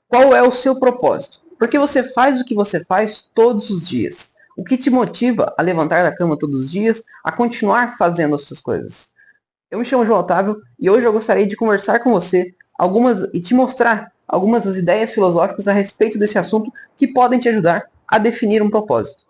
Qual é o seu propósito? Por que você faz o que você faz todos os dias? O que te motiva a levantar da cama todos os dias, a continuar fazendo as suas coisas? Eu me chamo João Otávio e hoje eu gostaria de conversar com você e te mostrar algumas das ideias filosóficas a respeito desse assunto que podem te ajudar a definir um propósito.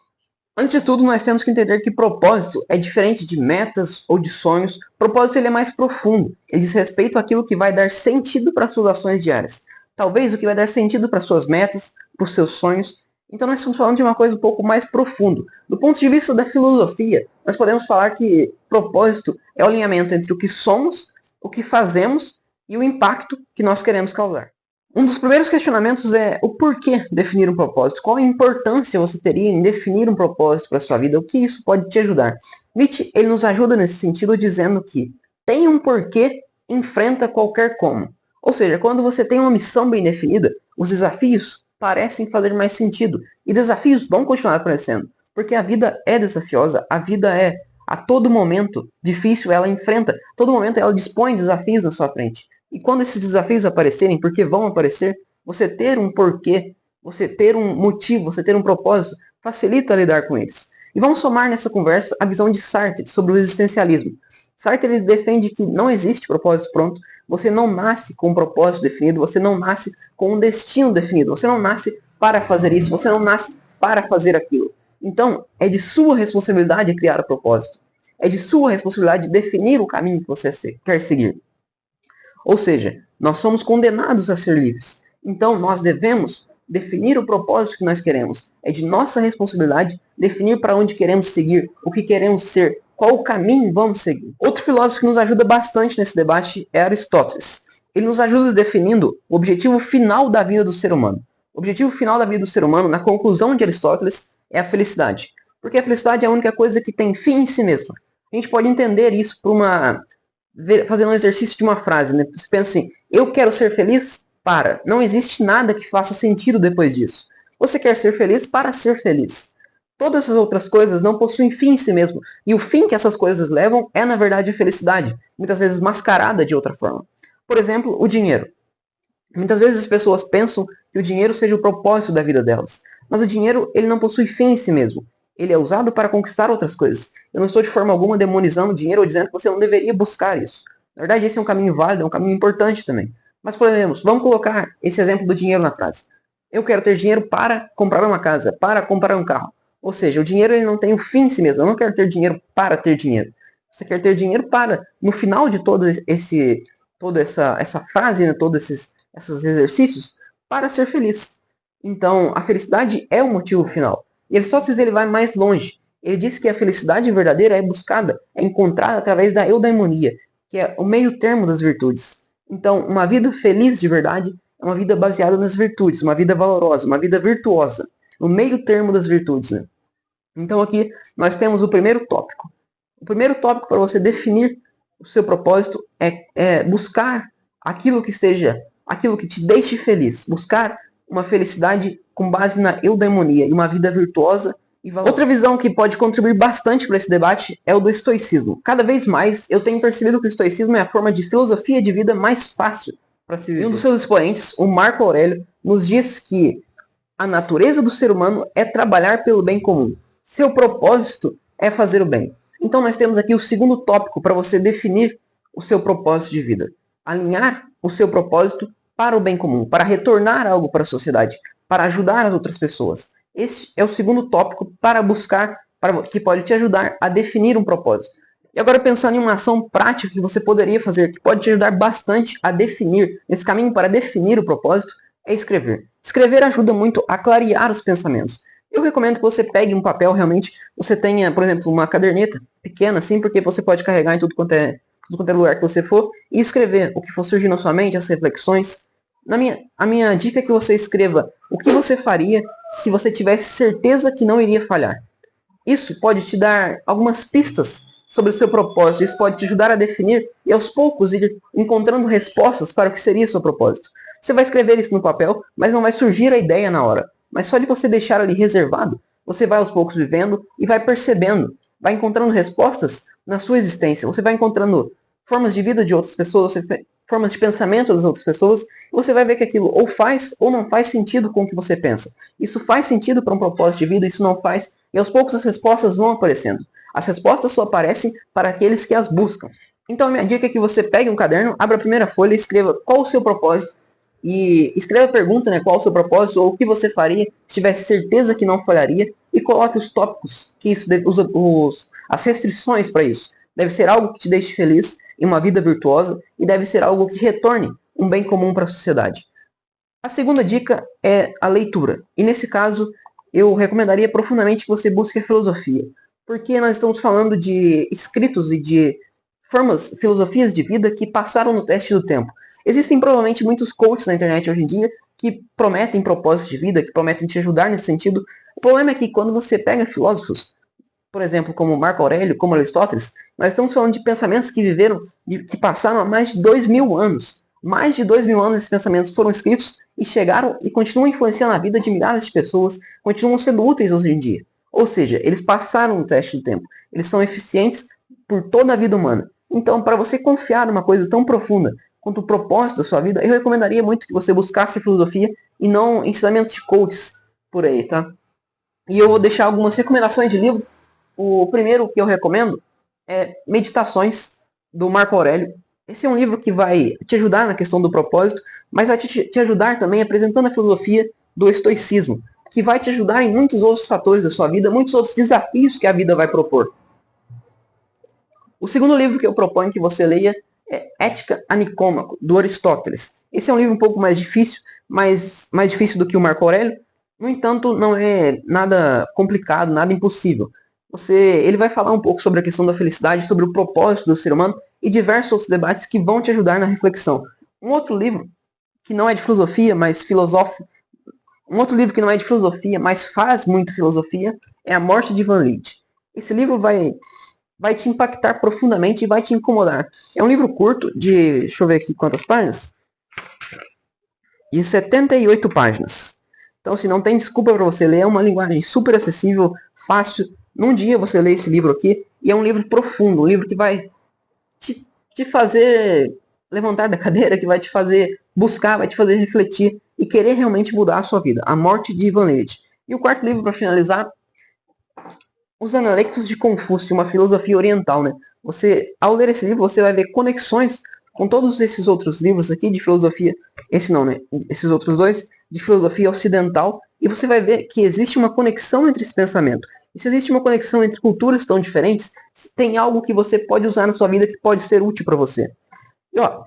Antes de tudo, nós temos que entender que propósito é diferente de metas ou de sonhos. Propósito ele é mais profundo. Ele diz respeito àquilo que vai dar sentido para as suas ações diárias. Talvez o que vai dar sentido para as suas metas, para os seus sonhos. Então nós estamos falando de uma coisa um pouco mais profunda. Do ponto de vista da filosofia, nós podemos falar que propósito é o alinhamento entre o que somos, o que fazemos e o impacto que nós queremos causar. Um dos primeiros questionamentos é o porquê definir um propósito. Qual a importância você teria em definir um propósito para a sua vida? O que isso pode te ajudar? Nietzsche ele nos ajuda nesse sentido dizendo que tem um porquê, enfrenta qualquer como. Ou seja, quando você tem uma missão bem definida, os desafios parecem fazer mais sentido. E desafios vão continuar aparecendo. Porque a vida é desafiosa, a vida é a todo momento difícil, ela enfrenta, a todo momento ela dispõe de desafios na sua frente. E quando esses desafios aparecerem, porque vão aparecer, você ter um porquê, você ter um motivo, você ter um propósito, facilita lidar com eles. E vamos somar nessa conversa a visão de Sartre sobre o existencialismo. Sartre ele defende que não existe propósito pronto, você não nasce com um propósito definido, você não nasce com um destino definido, você não nasce para fazer isso, você não nasce para fazer aquilo. Então, é de sua responsabilidade criar o propósito. É de sua responsabilidade definir o caminho que você quer seguir. Ou seja, nós somos condenados a ser livres. Então, nós devemos definir o propósito que nós queremos. É de nossa responsabilidade definir para onde queremos seguir, o que queremos ser, qual o caminho vamos seguir. Outro filósofo que nos ajuda bastante nesse debate é Aristóteles. Ele nos ajuda definindo o objetivo final da vida do ser humano. O objetivo final da vida do ser humano, na conclusão de Aristóteles, é a felicidade. Porque a felicidade é a única coisa que tem fim em si mesma. A gente pode entender isso por fazendo um exercício de uma frase, né? Você pensa assim, eu quero ser feliz para. Não existe nada que faça sentido depois disso. Você quer ser feliz para ser feliz. Todas essas outras coisas não possuem fim em si mesmo. E o fim que essas coisas levam é, na verdade, a felicidade. Muitas vezes mascarada de outra forma. Por exemplo, o dinheiro. Muitas vezes as pessoas pensam que o dinheiro seja o propósito da vida delas. Mas o dinheiro, ele não possui fim em si mesmo. Ele é usado para conquistar outras coisas. Eu não estou de forma alguma demonizando o dinheiro ou dizendo que você não deveria buscar isso. Na verdade, esse é um caminho válido, é um caminho importante também. Mas, por exemplo, vamos colocar esse exemplo do dinheiro na frase. Eu quero ter dinheiro para comprar uma casa, para comprar um carro. Ou seja, o dinheiro ele não tem um fim em si mesmo. Eu não quero ter dinheiro para ter dinheiro. Você quer ter dinheiro para, no final de toda essa frase, né, todos esses exercícios, para ser feliz. Então, a felicidade é o motivo final. E Aristóteles ele vai mais longe. Ele diz que a felicidade verdadeira é buscada, é encontrada através da eudaimonia, que é o meio termo das virtudes. Então, uma vida feliz de verdade é uma vida baseada nas virtudes, uma vida valorosa, uma vida virtuosa, o meio termo das virtudes. Né? Então, aqui nós temos o primeiro tópico. O primeiro tópico para você definir o seu propósito é buscar aquilo que te deixe feliz, buscar uma felicidade com base na eudaimonia e uma vida virtuosa e valorosa. Outra visão que pode contribuir bastante para esse debate é o do estoicismo. Cada vez mais eu tenho percebido que o estoicismo é a forma de filosofia de vida mais fácil para se viver. E um dos seus expoentes, o Marco Aurélio, nos diz que a natureza do ser humano é trabalhar pelo bem comum. Seu propósito é fazer o bem. Então nós temos aqui o segundo tópico para você definir o seu propósito de vida. Alinhar o seu propósito para o bem comum, para retornar algo para a sociedade, para ajudar as outras pessoas. Esse é o segundo tópico para buscar, que pode te ajudar a definir um propósito. E agora pensando em uma ação prática que você poderia fazer, que pode te ajudar bastante a definir, nesse caminho para definir o propósito, é escrever. Escrever ajuda muito a clarear os pensamentos. Eu recomendo que você pegue um papel, realmente, você tenha, por exemplo, uma caderneta pequena, assim, porque você pode carregar em tudo quanto é lugar que você for, e escrever o que for surgir na sua mente, as reflexões. A minha dica é que você escreva o que você faria se você tivesse certeza que não iria falhar. Isso pode te dar algumas pistas sobre o seu propósito, isso pode te ajudar a definir e aos poucos ir encontrando respostas para o que seria o seu propósito. Você vai escrever isso no papel, mas não vai surgir a ideia na hora. Mas só de você deixar ali reservado, você vai aos poucos vivendo e vai percebendo, vai encontrando respostas na sua existência. Você vai encontrando formas de vida de outras pessoas, você formas de pensamento das outras pessoas, e você vai ver que aquilo ou faz ou não faz sentido com o que você pensa. Isso faz sentido para um propósito de vida, isso não faz, e aos poucos as respostas vão aparecendo. As respostas só aparecem para aqueles que as buscam. Então a minha dica é que você pegue um caderno, abra a primeira folha e escreva qual o seu propósito, e escreva a pergunta, né, qual o seu propósito, ou o que você faria se tivesse certeza que não falharia, e coloque os tópicos, que isso as restrições para isso. Deve ser algo que te deixe feliz em uma vida virtuosa, e deve ser algo que retorne um bem comum para a sociedade. A segunda dica é a leitura, e nesse caso eu recomendaria profundamente que você busque a filosofia, porque nós estamos falando de escritos e de filosofias de vida que passaram no teste do tempo. Existem provavelmente muitos coaches na internet hoje em dia que prometem propósitos de vida, que prometem te ajudar nesse sentido. O problema é que quando você pega filósofos, por exemplo, como Marco Aurélio, como Aristóteles, nós estamos falando de pensamentos que viveram, que passaram há mais de 2000 anos. Mais de 2000 anos esses pensamentos foram escritos e chegaram e continuam influenciando a vida de milhares de pessoas, continuam sendo úteis hoje em dia. Ou seja, eles passaram no teste do tempo. Eles são eficientes por toda a vida humana. Então, para você confiar numa coisa tão profunda quanto o propósito da sua vida, eu recomendaria muito que você buscasse filosofia e não ensinamentos de coaches por aí, tá? E eu vou deixar algumas recomendações de livro. O primeiro que eu recomendo é Meditações, do Marco Aurélio. Esse é um livro que vai te ajudar na questão do propósito, mas vai te ajudar também apresentando a filosofia do estoicismo, que vai te ajudar em muitos outros fatores da sua vida, muitos outros desafios que a vida vai propor. O segundo livro que eu proponho que você leia é Ética a Nicômaco, do Aristóteles. Esse é um livro um pouco mais difícil, mais difícil do que o Marco Aurélio. No entanto, não é nada complicado, nada impossível. Ele vai falar um pouco sobre a questão da felicidade, sobre o propósito do ser humano e diversos outros debates que vão te ajudar na reflexão. Um outro livro que não é de filosofia, mas faz muito filosofia, é A Morte de Van Litt. Esse livro vai te impactar profundamente e vai te incomodar. É um livro curto, deixa eu ver aqui quantas páginas, de 78 páginas. Então, se não tem desculpa para você ler, é uma linguagem super acessível, fácil. Num dia você lê esse livro aqui, e é um livro profundo, um livro que vai te fazer levantar da cadeira, que vai te fazer buscar, vai te fazer refletir e querer realmente mudar a sua vida. A Morte de Van Litt. E o quarto livro, para finalizar, Os Analectos de Confúcio, uma filosofia oriental, né? Ao ler esse livro, você vai ver conexões com todos esses outros livros aqui de filosofia, esses outros dois, de filosofia ocidental, e você vai ver que existe uma conexão entre esse pensamento. E se existe uma conexão entre culturas tão diferentes, tem algo que você pode usar na sua vida que pode ser útil para você. E ó,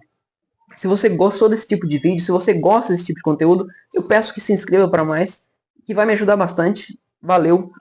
se você gostou desse tipo de vídeo, se você gosta desse tipo de conteúdo, eu peço que se inscreva para mais, que vai me ajudar bastante. Valeu!